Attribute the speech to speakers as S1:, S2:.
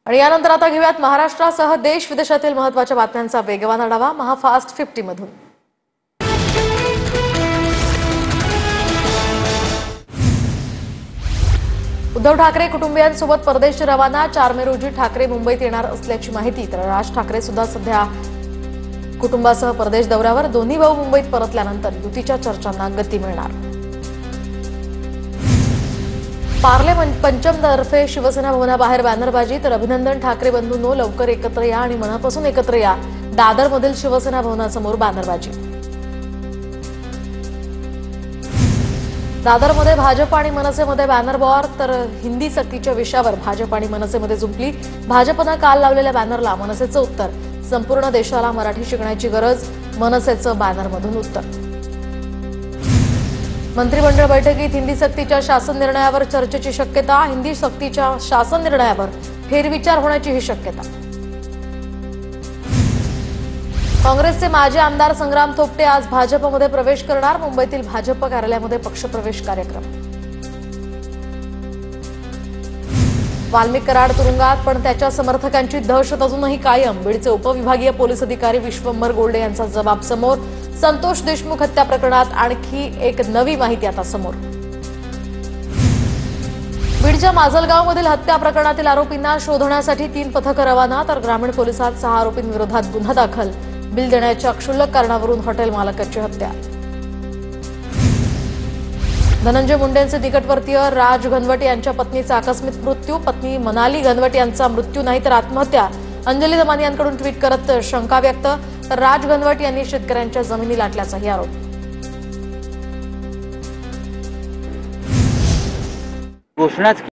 S1: आणि यानंतर आता घेऊयात महाराष्ट्रासह देश विदेशातील महत्त्वाच्या बातम्यांचा वेगवान आढावा महाफास्ट 50 मधून। उद्धव ठाकरे कुटुंबियांसोबत परदेशी रवाना। 4 मे रोजी ठाकरे मुंबईत येणार असल्याची माहिती। तर राज ठाकरे सुद्धा सध्या कुटुंबासह परदेश दौऱ्यावर। दोन्ही भाऊ मुंबईत परतल्यानंतर युतीच्या चर्चांना गती मिळणार। पार्ले पंचमतर्फे शिवसेना भवनाबाहेर बॅनरबाजी। तर अभिनंदन ठाकरे बंधूंनो, लवकर एकत्र या आणि मनापासून एकत्र या। दादरमधील शिवसेना भवनासमोर बॅनरबाजी। दादरमध्ये भाजप आणि मनसेमध्ये बॅनर वॉर। तर हिंदी सक्तीच्या विषयावर भाजप आणि मनसेमध्ये जुंपली। भाजपनं काल लावलेल्या बॅनरला मनसेचं उत्तर। संपूर्ण देशाला मराठी शिकण्याची गरज, मनसेचं बॅनरमधून उत्तर। मंत्रिमंडळ बैठकीत हिंदी सक्तीच्या शासन निर्णयावर चर्चेची शक्यता। हिंदी सक्तीच्या शासन निर्णयावर फेरविचार होण्याची ही शक्यता। काँग्रेसचे माजी आमदार संग्राम थोपटे आज भाजपमध्ये प्रवेश करणार। मुंबईतील भाजप कार्यालयामध्ये पक्षप्रवेश कार्यक्रम। वाल्मिक कराड तुरुंगात, पण त्याच्या समर्थकांची दहशत अजूनही कायम। बीडचे उपविभागीय पोलीस अधिकारी विश्वंभर गोल्डे यांचा जबाब समोर। संतोष देशमुख हत्या प्रकरणात आणखी एक नवी माहिती आता समोर। बीडच्या माजलगावमधील हत्या प्रकरणातील आरोपींना शोधण्यासाठी 3 पथकं रवाना। तर ग्रामीण पोलिसात 6 आरोपींविरोधात गुन्हा दाखल। बिल देण्याच्या क्षुल्लक कारणावरून हॉटेल मालकाची हत्या। धनंजय मुंडेंचे निकटवर्तीय राज घनवट यांच्या पत्नीचा आकस्मिक मृत्यू। पत्नी मनाली घनवट यांचा मृत्यू नाही तर आत्महत्या। अंजली दमानी यांकडून ट्विट करत शंका व्यक्त। तर राज घनवट यांनी शेतकऱ्यांच्या जमिनी लाटल्याचाही आरोप।
S2: घोषणाच